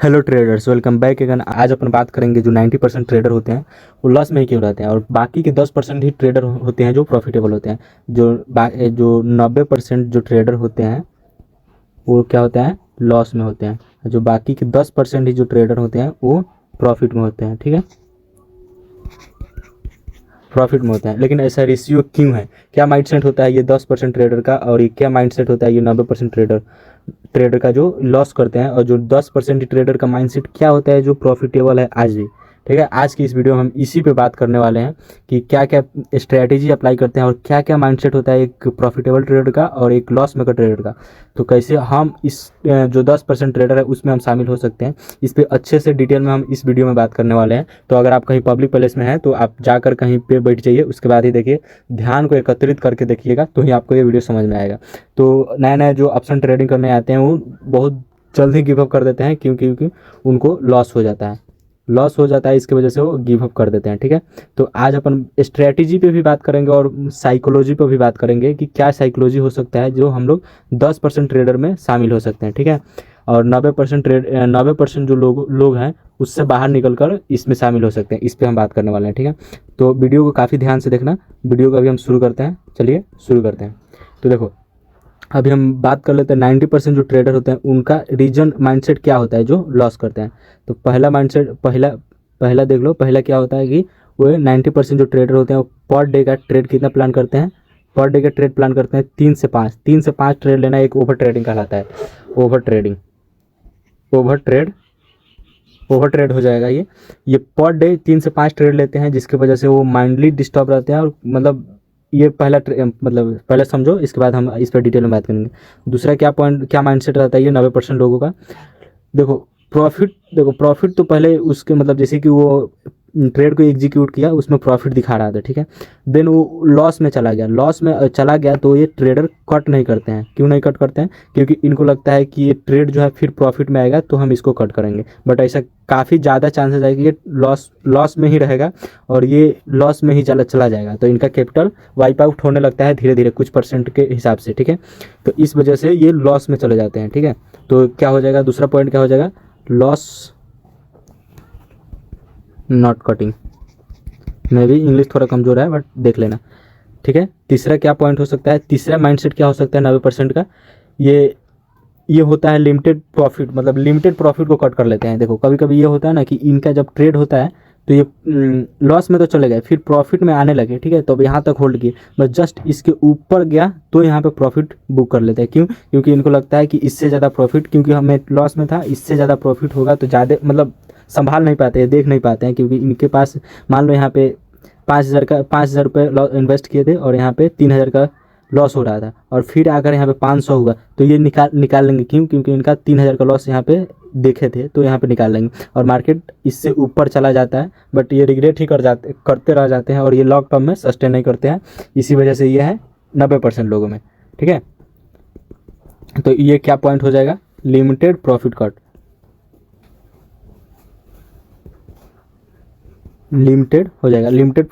Hello traders, welcome back again. आज अपन बात करेंगे जो 90% ट्रेडर होते हैं वो लॉस में ही क्यों रहते हैं और बाकी के 10% ही ट्रेडर होते हैं जो प्रॉफिटेबल होते हैं। जो 90% जो ट्रेडर होते हैं वो क्या होते हैं, लॉस में होते हैं। जो बाकी के 10% ही जो ट्रेडर होते हैं वो प्रॉफिट में होते हैं। ठीक है, प्रॉफिट में होता है। लेकिन ऐसा रेशियो क्यों है? क्या माइंडसेट होता है ये 10% ट्रेडर का और ये क्या माइंडसेट होता है ये 90% ट्रेडर का जो लॉस करते हैं, और जो 10% ट्रेडर का माइंडसेट क्या होता है जो प्रॉफिटेबल है आज भी। ठीक है, आज की इस वीडियो में हम इसी पे बात करने वाले हैं कि क्या क्या स्ट्रैटेजी अप्लाई करते हैं और क्या क्या माइंडसेट होता है एक प्रॉफिटेबल ट्रेडर का और एक लॉस मेकर ट्रेडर का। तो कैसे हम इस जो 10% ट्रेडर है उसमें हम शामिल हो सकते हैं, इस पर अच्छे से डिटेल में हम इस वीडियो में बात करने वाले हैं। तो अगर आप कहीं पब्लिक प्लेस में हैं तो आप जाकर कहीं पे बैठ जाइए, उसके बाद ही देखिए, ध्यान को एकत्रित करके देखिएगा तो ही आपको ये वीडियो समझ में आएगा। तो नए नए जो ऑप्शन ट्रेडिंग करने आते हैं वो बहुत जल्द ही गिव अप कर देते हैं, क्योंकि उनको लॉस हो जाता है। इसकी वजह से वो गिव अप कर देते हैं। ठीक है, तो आज अपन स्ट्रेटजी पे भी बात करेंगे और साइकोलॉजी पे भी बात करेंगे कि क्या साइकोलॉजी हो सकता है जो हम लोग 10% ट्रेडर में शामिल हो सकते हैं। ठीक है, और 90% जो लोग हैं उससे बाहर निकल कर इसमें शामिल हो सकते हैं। इस पर हम बात करने वाले हैं। ठीक है, तो वीडियो को काफ़ी ध्यान से देखना। वीडियो को अभी हम शुरू करते हैं, चलिए शुरू करते हैं। तो देखो, अभी हम बात कर लेते हैं 90% जो ट्रेडर होते हैं उनका रीजन माइंडसेट क्या होता है जो लॉस करते हैं। तो पहला माइंडसेट, पहला देख लो। पहला क्या होता है कि वो 90% जो ट्रेडर होते हैं वो पर डे का ट्रेड कितना प्लान करते हैं, पर डे का ट्रेड प्लान करते हैं 3 से 5 ट्रेड लेना एक ओवर ट्रेडिंग कहलाता है। ओवर ट्रेडिंग, ओवर ट्रेड हो जाएगा ये पर डे 3 से 5 ट्रेड लेते हैं, जिसकी वजह से वो माइंडली डिस्टर्ब रहते हैं। और मतलब ये मतलब पहले समझो, इसके बाद हम इस पर डिटेल में बात करेंगे। दूसरा क्या माइंडसेट रहता है ये 90% लोगों का। देखो प्रॉफिट तो पहले उसके मतलब जैसे कि वो ट्रेड को एग्जीक्यूट किया, उसमें प्रॉफिट दिखा रहा था। ठीक है, देन वो लॉस में चला गया तो ये ट्रेडर कट नहीं करते हैं। क्यों नहीं कट करते हैं? क्योंकि इनको लगता है कि ये ट्रेड जो है फिर प्रॉफिट में आएगा तो हम इसको कट करेंगे। बट ऐसा काफ़ी ज़्यादा चांसेस है कि ये लॉस में ही रहेगा और ये लॉस में ही चला जाएगा। तो इनका कैपिटल वाइप आउट होने लगता है धीरे धीरे कुछ परसेंट के हिसाब से। ठीक है, तो इस वजह से ये लॉस में चले जाते हैं। ठीक है, तो क्या हो जाएगा, दूसरा पॉइंट क्या हो जाएगा, लॉस नॉट कटिंग। में भी इंग्लिश थोड़ा कमज़ोर है बट देख लेना। ठीक है, तीसरा क्या पॉइंट हो सकता है, तीसरा माइंडसेट क्या हो सकता है 90% का, ये होता है लिमिटेड प्रॉफिट। मतलब लिमिटेड प्रॉफिट को कट कर लेते हैं। देखो कभी कभी ये होता है ना कि इनका जब ट्रेड होता है तो ये लॉस में तो चले गए, फिर प्रॉफिट में आने लगे। ठीक है, तो अब यहाँ तक होल्ड किए, बस जस्ट इसके ऊपर गया तो यहाँ पे प्रॉफिट बुक कर लेते हैं। क्यों? क्योंकि इनको लगता है कि इससे ज़्यादा प्रॉफिट, क्योंकि हमें लॉस में था, इससे ज़्यादा प्रॉफिट होगा तो ज़्यादा मतलब संभाल नहीं पाते हैं, देख नहीं पाते हैं। क्योंकि इनके पास मान लो यहाँ पे 5,000 रुपये इन्वेस्ट किए थे और यहाँ पे 3,000 का लॉस हो रहा था, और फिर अगर यहाँ पे 500 हुआ तो ये निकाल लेंगे। क्यों? क्योंकि इनका 3,000 का लॉस यहाँ पे देखे थे तो यहाँ पे निकाल लेंगे, और मार्केट इससे ऊपर चला जाता है। बट ये रिग्रेट ही करते रह जाते हैं और ये लॉन्ग टर्म में सस्टेन नहीं करते हैं। इसी वजह से ये है 90% लोगों में। ठीक है, तो ये क्या पॉइंट हो जाएगा, लिमिटेड प्रॉफिट कट। लिमिटेड हो जाएगा, लिमिटेड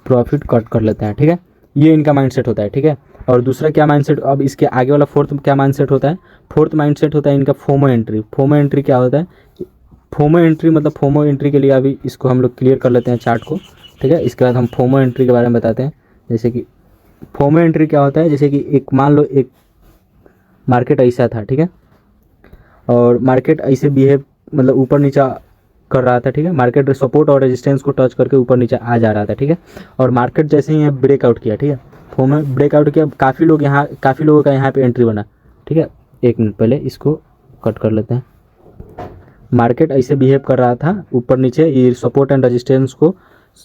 प्रॉफिट कट कर लेते हैं। ठीक है, ये इनका माइंडसेट होता है। ठीक है, और दूसरा क्या माइंडसेट, अब इसके आगे वाला फोर्थ क्या माइंडसेट होता है, फोर्थ माइंडसेट होता है इनका फोमो एंट्री। फोमो एंट्री क्या होता है, फोमो एंट्री मतलब फोमो एंट्री के लिए अभी इसको हम लोग क्लियर कर लेते हैं चार्ट को। ठीक है, इसके बाद हम फोमो एंट्री के बारे में बताते हैं। जैसे कि फोमो एंट्री क्या होता है, जैसे कि एक मान लो एक मार्केट ऐसा था। ठीक है, और मार्केट ऐसे बिहेव मतलब ऊपर नीचा कर रहा था। ठीक है, मार्केट सपोर्ट और रेजिस्टेंस को टच करके ऊपर नीचे आ जा रहा था। ठीक है, और मार्केट जैसे ही ब्रेकआउट किया, ठीक है, फॉर्म में ब्रेकआउट किया, काफ़ी लोगों का यहाँ पे एंट्री बना। ठीक है, एक मिनट पहले इसको कट कर लेते हैं। मार्केट ऐसे बिहेव कर रहा था ऊपर नीचे, ये सपोर्ट एंड रेजिस्टेंस को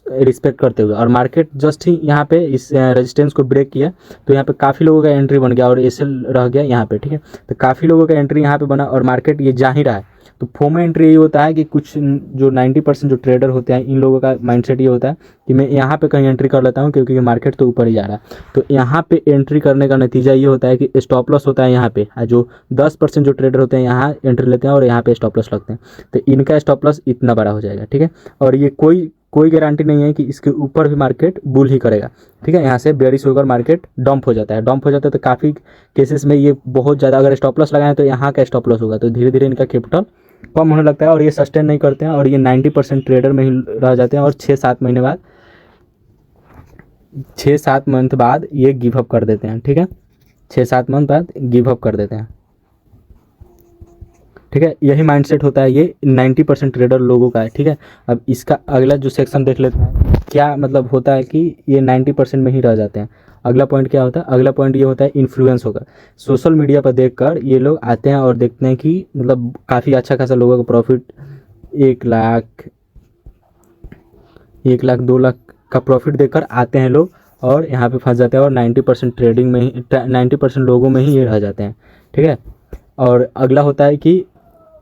रिस्पेक्ट करते हुए, और मार्केट जस्ट ही यहाँ पे इस रेजिस्टेंस को ब्रेक किया तो यहाँ पे काफ़ी लोगों का एंट्री बन गया और ऐसे रह गया यहाँ पे। ठीक है, तो काफ़ी लोगों का एंट्री यहाँ पे बना और मार्केट ये जा ही रहा है। तो फोमो एंट्री ये होता है कि कुछ जो 90% जो ट्रेडर होते हैं इन लोगों का माइंडसेट ये होता है कि मैं यहाँ पे कहीं एंट्री कर लेता हूँ क्योंकि मार्केट तो ऊपर ही जा रहा है। तो यहाँ पे एंट्री करने का नतीजा ये होता है कि स्टॉप लॉस होता है यहाँ पे। जो 10% जो ट्रेडर होते हैं यहाँ एंट्री लेते हैं और यहाँ पे स्टॉप लॉस लगते हैं, तो इनका स्टॉप लॉस इतना बड़ा हो जाएगा। ठीक है, और ये कोई कोई गारंटी नहीं है कि इसके ऊपर भी मार्केट बुल ही करेगा। ठीक है, यहाँ से बेयरिश होकर मार्केट डंप हो जाता है। डंप हो जाता है तो काफ़ी केसेस में ये बहुत ज़्यादा, अगर स्टॉप लॉस लगाएं तो यहाँ का स्टॉप लॉस होगा, तो धीरे धीरे इनका कैपिटल कम होने लगता है और ये सस्टेन नहीं करते हैं और ये 90% ट्रेडर में ही रह जाते हैं और 6-7 महीने बाद, 6-7 मंथ बाद ये गिव अप कर देते हैं। ठीक है, 6-7 मंथ बाद गिव अप कर देते हैं। ठीक है, यही माइंडसेट होता है ये 90% ट्रेडर लोगों का है। ठीक है, अब इसका अगला जो सेक्शन देख लेते हैं, क्या मतलब होता है कि ये 90% में ही रह जाते हैं। अगला पॉइंट क्या होता है? अगला पॉइंट ये होता है इन्फ्लुएंस होगा। सोशल मीडिया पर देखकर ये लोग आते हैं और देखते हैं कि मतलब काफ़ी अच्छा खासा लोगों का प्रॉफिट 1 लाख 2 लाख का प्रॉफिट देखकर आते हैं लोग और यहाँ पे फंस जाते हैं और 90% ट्रेडिंग में ही 90% लोगों में ही ये रह जाते हैं। ठीक है, और अगला होता है कि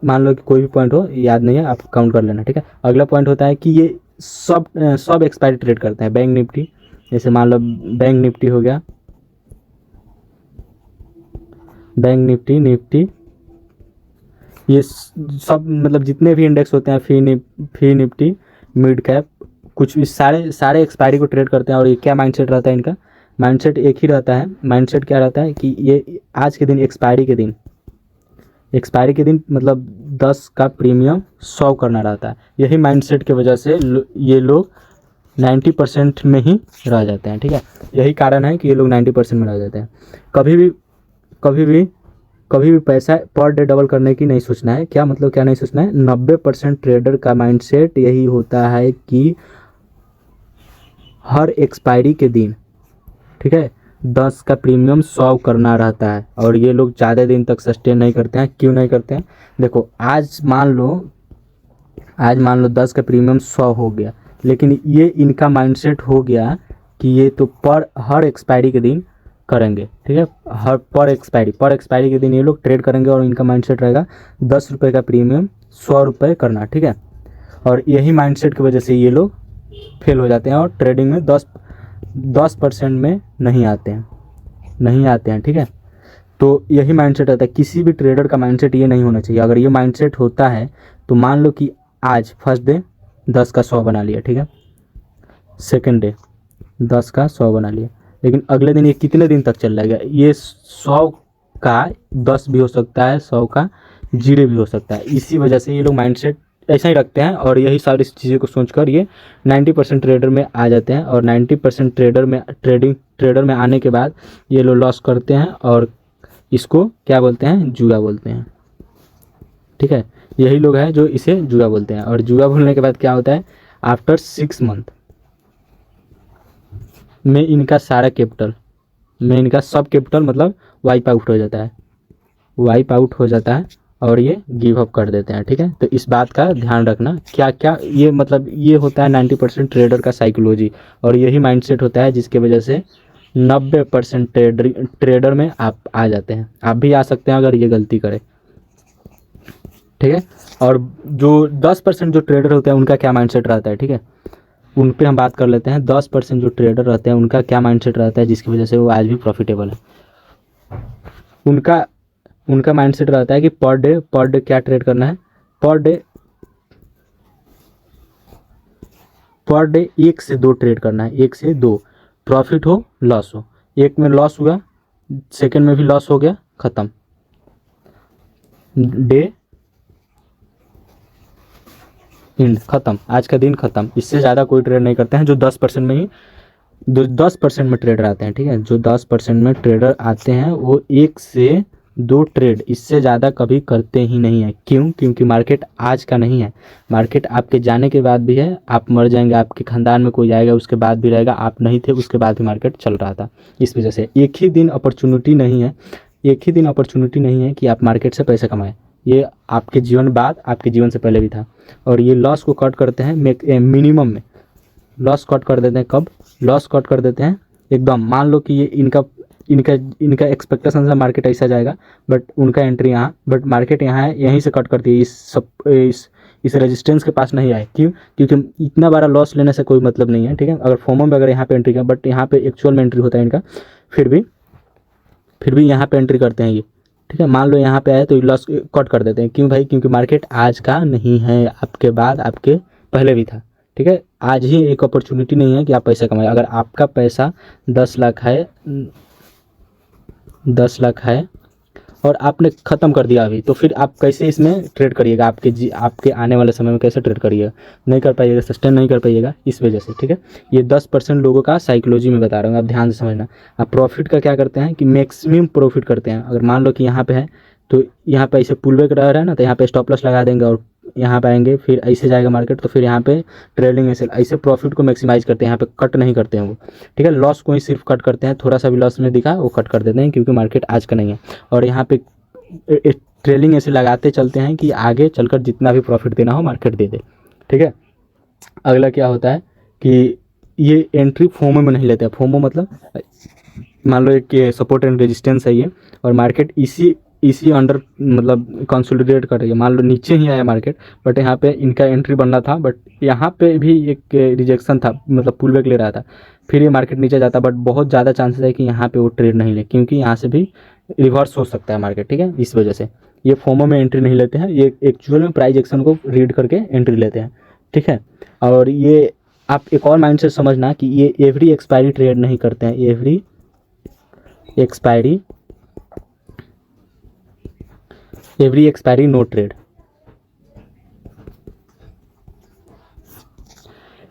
मान लो कि कोई भी पॉइंट हो, याद नहीं है आप काउंट कर लेना। ठीक है, अगला पॉइंट होता है कि ये सब एक्सपायरी ट्रेड करते हैं। बैंक निफ्टी, जैसे मान लो बैंक निफ्टी हो गया, बैंक निफ्टी ये सब मतलब जितने भी इंडेक्स होते हैं, फी निफ्टी, मिड कैप, कुछ भी सारे एक्सपायरी को ट्रेड करते हैं। और ये क्या माइंडसेट रहता है इनका? माइंडसेट एक ही रहता है। माइंडसेट क्या रहता है कि ये आज के दिन एक्सपायरी के दिन मतलब 10 का प्रीमियम 100 करना रहता है। यही माइंडसेट की वजह से ये लोग 90% में ही रह जाते हैं। ठीक है, यही कारण है कि ये लोग 90% में रह जाते हैं। कभी भी पैसा पर डे डबल करने की नहीं सोचना है। क्या मतलब, क्या नहीं सोचना है? 90% ट्रेडर का माइंडसेट यही होता है कि हर एक्सपायरी के दिन, ठीक है, 10 का प्रीमियम 100 करना रहता है। और ये लोग ज़्यादा दिन तक सस्टेन नहीं करते हैं। क्यों नहीं करते हैं? देखो, आज मान लो 10 का प्रीमियम 100 हो गया, लेकिन ये इनका माइंडसेट हो गया कि ये तो हर एक्सपायरी के दिन करेंगे। ठीक है, पर एक्सपायरी के दिन ये लोग ट्रेड करेंगे और इनका माइंडसेट रहेगा 10 रुपये का प्रीमियम 100 रुपये करना। ठीक है, और यही माइंडसेट की वजह से ये लोग फेल हो जाते हैं और ट्रेडिंग में 10% में नहीं आते हैं। ठीक है, तो यही माइंडसेट रहता है। किसी भी ट्रेडर का माइंडसेट ये नहीं होना चाहिए। अगर ये माइंडसेट होता है तो मान लो कि आज फर्स्ट डे 10 का 100 बना लिया, ठीक है, सेकेंड डे 10 का 100 बना लिया, लेकिन अगले दिन ये कितने दिन तक चल जाएगा? ये 100 का 10 भी हो सकता है, 100 का 0 भी हो सकता है। इसी वजह से ये लोग माइंडसेट ऐसा ही रखते हैं और यही सारी चीज़ें को सोचकर ये 90% ट्रेडर में आ जाते हैं। और 90% ट्रेडर में आने के बाद ये लोग लॉस करते हैं और इसको क्या बोलते हैं? जुआ बोलते हैं। ठीक है, यही लोग हैं जो इसे जुआ बोलते हैं। और जुआ बोलने के बाद क्या होता है? आफ्टर 6 मंथ में इनका सारा कैपिटल सब कैपिटल मतलब वाइप आउट हो जाता है और ये गिव अप कर देते हैं। ठीक है, तो इस बात का ध्यान रखना। क्या क्या ये मतलब ये होता है 90% ट्रेडर का साइकोलॉजी, और यही माइंडसेट होता है जिसके वजह से 90% ट्रेडर में आप आ जाते हैं। आप भी आ सकते हैं अगर ये गलती करें। ठीक है, और जो 10% जो ट्रेडर होते हैं उनका क्या माइंडसेट रहता है? ठीक है, उन पे हम बात कर लेते हैं। 10% जो ट्रेडर रहते हैं उनका क्या माइंडसेट रहता है जिसकी वजह से वो आज भी प्रॉफिटेबल है? उनका माइंडसेट रहता है कि पर डे क्या ट्रेड करना है? पर डे 1 से 2 ट्रेड करना है। 1 से 2, प्रॉफिट हो लॉस हो। एक में लॉस हुआ, सेकंड में भी लॉस हो गया, खत्म, डे एंड, खत्म, आज का दिन खत्म। इससे ज़्यादा कोई ट्रेड नहीं करते हैं जो 10% में ही 10% में ट्रेडर आते हैं। ठीक है, जो 10% में ट्रेडर आते हैं वो 1 से 2 ट्रेड, इससे ज़्यादा कभी करते ही नहीं है। क्यों? क्योंकि मार्केट आज का नहीं है। मार्केट आपके जाने के बाद भी है, आप मर जाएंगे, आपके खानदान में कोई आएगा उसके बाद भी रहेगा, आप नहीं थे उसके बाद भी मार्केट चल रहा था। इस वजह से एक ही दिन अपॉर्चुनिटी नहीं है कि आप मार्केट से पैसे कमाएं। ये आपके जीवन बाद, आपके जीवन से पहले भी था। और ये लॉस को कट करते हैं मिनिमम में। लॉस कट कर देते हैं कब? लॉस कट कर देते हैं एकदम। मान लो कि ये इनका एक्सपेक्टेशन से मार्केट ऐसा जाएगा, बट उनका एंट्री यहाँ, बट मार्केट यहाँ है, यहीं से कट करती है, इस रेजिस्टेंस के पास नहीं आए। क्यों? क्योंकि इतना बड़ा लॉस लेने से कोई मतलब नहीं है। ठीक है, अगर फोमो में अगर यहाँ पे एंट्री किया, बट यहाँ पे एक्चुअल में एंट्री होता है इनका, फिर भी यहाँ पे एंट्री करते हैं ये। ठीक है, मान लो यहाँ पे आए तो लॉस कट कर देते हैं। क्यों भाई? क्योंकि मार्केट आज का नहीं है, आपके बाद, आपके पहले भी था। ठीक है, आज ही एक अपॉर्चुनिटी नहीं है कि आप पैसा कमाए। अगर आपका पैसा 10 लाख है, 10 लाख है और आपने ख़त्म कर दिया अभी, तो फिर आप कैसे इसमें ट्रेड करिएगा? आपके आने वाले समय में कैसे ट्रेड करिएगा? नहीं कर पाइएगा, सस्टेन नहीं कर पाइएगा इस वजह से। ठीक है, ये 10% लोगों का साइकोलॉजी में बता रहा हूँ, आप ध्यान से समझना। आप प्रॉफिट का क्या करते हैं कि मैक्सिमम प्रॉफिट करते हैं। अगर मान लो कि यहाँ पे है तो यहाँ पे ऐसे पुल बैक रह रहा है ना, तो यहाँ पे स्टॉप लॉस लगा देंगे और यहाँ पे आएंगे, फिर ऐसे जाएगा मार्केट, तो फिर यहाँ पे ट्रेडिंग ऐसे प्रॉफिट को मैक्सिमाइज करते हैं, यहाँ पे कट नहीं करते हैं वो। ठीक है, लॉस को ही सिर्फ कट करते हैं, थोड़ा सा भी लॉस में दिखा वो कट कर देते हैं, क्योंकि मार्केट आज का नहीं है। और यहाँ पे ट्रेलिंग ऐसे लगाते चलते हैं कि आगे चलकर जितना भी प्रॉफिट देना हो मार्केट दे दे। ठीक है, अगला क्या होता है कि ये एंट्री फोमो में नहीं लेते हैं। फोमो मतलब मान लो एक सपोर्ट एंड रेजिस्टेंस है ये, और मार्केट इसी अंडर मतलब कंसोलिडेट कर रही है। मान लो नीचे ही आया मार्केट, बट यहाँ पे इनका एंट्री बनना था, बट यहाँ पे भी एक रिजेक्शन था, मतलब पुल बैक ले रहा था, फिर ये मार्केट नीचे जाता, बट बहुत ज़्यादा चांसेस है कि यहाँ पे वो ट्रेड नहीं ले, क्योंकि यहाँ से भी रिवर्स हो सकता है मार्केट। ठीक है, इस वजह से ये फोमो में एंट्री नहीं लेते हैं, ये एक्चुअल में प्राइस एक्शन को रीड करके एंट्री लेते हैं। ठीक है, और ये आप एक और माइंड से समझना कि ये एवरी एक्सपायरी ट्रेड नहीं करते हैं, एवरी एक्सपायरी नो ट्रेड।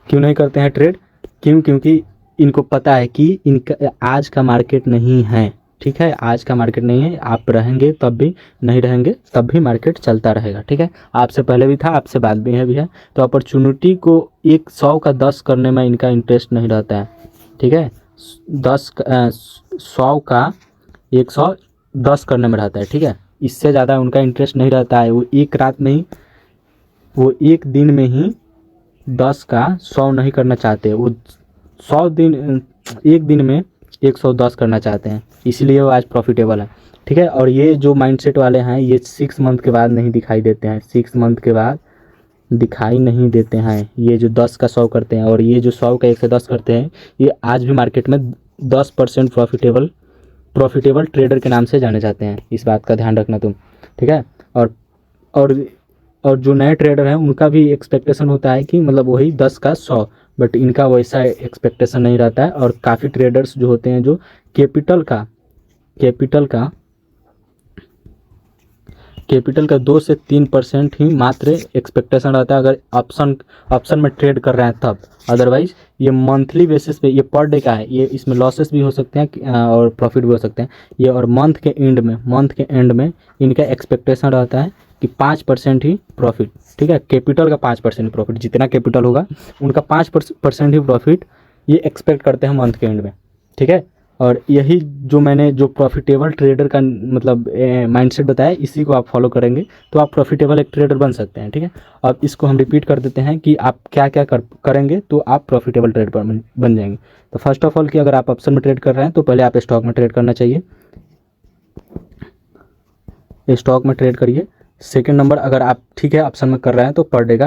क्यों नहीं करते हैं ट्रेड? क्योंकि इनको पता है कि इनका आज का मार्केट नहीं है। ठीक है, आज का मार्केट नहीं है, आप रहेंगे तब भी, नहीं रहेंगे तब भी मार्केट चलता रहेगा। ठीक है, आपसे पहले भी था, आपसे बाद में भी है। तो अपॉर्चुनिटी को 100 का 10 करने में इनका इंटरेस्ट नहीं रहता है। ठीक है, 100 का 110 करने में रहता है। ठीक है, इससे ज़्यादा उनका इंटरेस्ट नहीं रहता है। वो एक रात में ही, वो एक दिन में ही 10 का 100 नहीं करना चाहते, वो 100 दिन, एक दिन में 110 करना चाहते हैं, इसलिए वो आज प्रॉफिटेबल है। ठीक है, और ये जो माइंडसेट वाले हैं ये 6 मंथ के बाद नहीं दिखाई देते हैं, 6 मंथ के बाद दिखाई नहीं देते हैं। ये जो 10 का 100 करते हैं और ये जो 100 का 110 करते हैं, ये आज भी मार्केट में 10% प्रॉफिटेबल ट्रेडर के नाम से जाने जाते हैं। इस बात का ध्यान रखना तुम। ठीक है, और और जो नए ट्रेडर हैं उनका भी एक्सपेक्टेशन होता है कि मतलब वही 10 का 100, बट इनका वैसा एक्सपेक्टेशन नहीं रहता है। और काफ़ी ट्रेडर्स जो होते हैं जो कैपिटल का 2 से 3% ही मात्र एक्सपेक्टेशन रहता है, अगर ऑप्शन में ट्रेड कर रहे हैं तब। अदरवाइज ये मंथली बेसिस पे, ये पर डे का है, ये इसमें लॉसेस भी हो सकते हैं और प्रॉफिट भी हो सकते हैं ये। और मंथ के एंड में इनका एक्सपेक्टेशन रहता है कि 5% ही प्रॉफिट। ठीक है, कैपिटल का 5% प्रॉफिट, जितना कैपिटल होगा उनका 5% ही प्रॉफिट ये एक्सपेक्ट करते हैं मंथ के एंड में। ठीक है, और यही जो मैंने जो प्रॉफिटेबल ट्रेडर का मतलब माइंडसेट बताया, इसी को आप फॉलो करेंगे तो आप प्रॉफिटेबल एक ट्रेडर बन सकते हैं। ठीक है, अब इसको हम रिपीट कर देते हैं कि आप क्या क्या करेंगे तो आप प्रॉफिटेबल ट्रेडर बन जाएंगे। तो फर्स्ट ऑफ ऑल कि अगर आप ऑप्शन में ट्रेड कर रहे हैं तो पहले आप स्टॉक में ट्रेड करना चाहिए, स्टॉक में ट्रेड करिए। सेकेंड नंबर, अगर आप ठीक है ऑप्शन में कर रहे हैं तो पर डे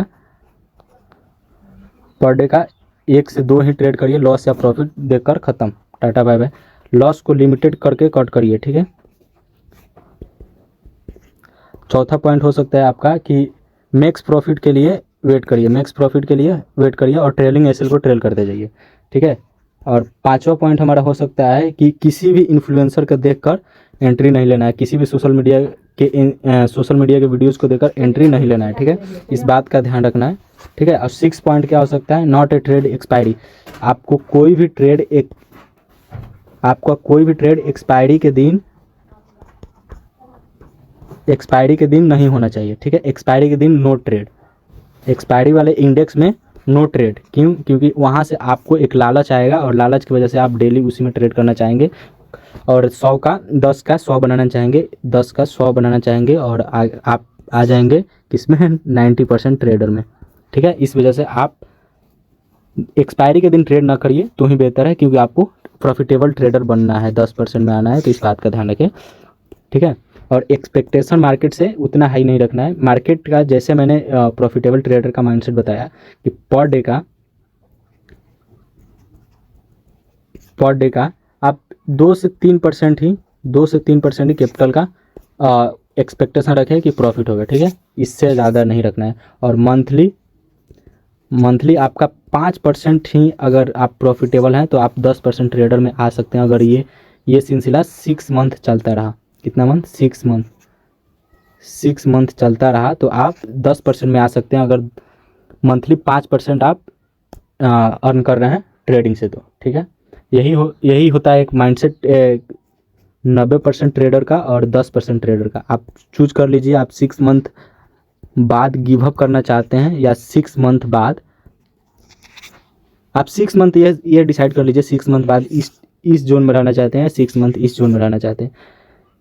का 1 से 2 ही ट्रेड करिए, लॉस या प्रॉफिट देखकर ख़त्म, टाटा बाय बाय। लॉस को लिमिटेड करके कट करिए। ठीक है, चौथा पॉइंट हो सकता है आपका कि मैक्स प्रॉफिट के लिए वेट करिए और ट्रेलिंग एसएल को ट्रेल करते जाइए। ठीक है, और पांचवा पॉइंट हमारा हो सकता है कि किसी भी इन्फ्लुएंसर को देखकर एंट्री नहीं लेना है, किसी भी सोशल मीडिया के वीडियोस को देखकर एंट्री नहीं लेना है। ठीक है, इस बात का ध्यान रखना है। ठीक है, और 6 पॉइंट क्या हो सकता है, नॉट ए ट्रेड एक्सपायरी। आपका कोई भी ट्रेड एक्सपायरी के दिन नहीं होना चाहिए। ठीक है, एक्सपायरी के दिन नो ट्रेड, एक्सपायरी वाले इंडेक्स में नो ट्रेड। क्योंकि वहाँ से आपको एक लालच आएगा और लालच की वजह से आप डेली उसी में ट्रेड करना चाहेंगे और 100 का 10 का 100 बनाना चाहेंगे और आप आ जाएंगे किसमें, 90% ट्रेडर में। ठीक है, इस वजह से आप एक्सपायरी के दिन ट्रेड ना करिए तो ही बेहतर है, क्योंकि आपको प्रॉफिटेबल ट्रेडर बनना है, 10% में आना है, तो इस बात का ध्यान रखें। ठीक है, और एक्सपेक्टेशन मार्केट से उतना हाई नहीं रखना है। मार्केट का जैसे मैंने प्रॉफिटेबल ट्रेडर का माइंडसेट बताया कि पर डे का आप 2 से 3% ही कैपिटल का एक्सपेक्टेशन रखें कि प्रॉफिट होगा। ठीक है, इससे ज़्यादा नहीं रखना है। और मंथली मंथली आपका 5% ही अगर आप प्रॉफिटेबल हैं तो आप 10% ट्रेडर में आ सकते हैं। अगर ये सिलसिला 6 मंथ चलता रहा, कितना मंथ, 6 मंथ चलता रहा तो आप 10% में आ सकते हैं, अगर मंथली 5% आप अर्न कर रहे हैं ट्रेडिंग से तो, ठीक है। यही होता है एक माइंडसेट 90% ट्रेडर का और 10% ट्रेडर का। आप चूज कर लीजिए, आप 6 मंथ बाद गिव अप करना चाहते हैं या 6 मंथ बाद, आप 6 मंथ ये डिसाइड कर लीजिए 6 मंथ बाद इस जोन में रहना चाहते हैं, 6 मंथ इस जोन में रहना चाहते हैं,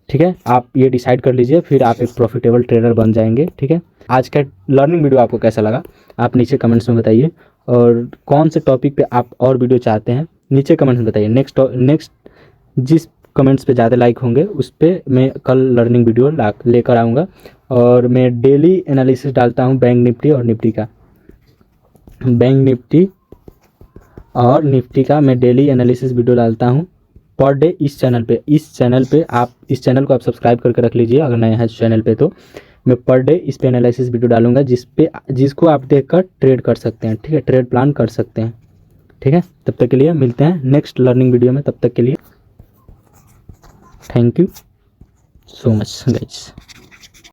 ठीक है। आप ये डिसाइड कर लीजिए, फिर आप एक प्रॉफिटेबल ट्रेडर बन जाएंगे, ठीक है। आज का लर्निंग वीडियो आपको कैसा लगा आप नीचे कमेंट्स में बताइए, और कौन से टॉपिक पे आप और वीडियो चाहते हैं नीचे कमेंट्स में बताइए। नेक्स्ट जिस कमेंट्स पे ज़्यादा लाइक होंगे उस पर मैं कल लर्निंग वीडियो लेकर आऊँगा। और मैं डेली एनालिसिस डालता हूँ बैंक निफ्टी और निफ्टी का, बैंक निफ्टी और निफ्टी का मैं डेली एनालिसिस वीडियो डालता हूँ पर डे इस चैनल पे। आप इस चैनल को आप सब्सक्राइब करके रख लीजिए अगर नए हैं इस चैनल पे, तो मैं पर डे इस पे एनालिसिस वीडियो डालूंगा जिसको आप देखकर ट्रेड कर सकते हैं, ठीक है, ट्रेड प्लान कर सकते हैं, ठीक है। तब तक के लिए मिलते हैं नेक्स्ट लर्निंग वीडियो में, तब तक के लिए thank you so much guys.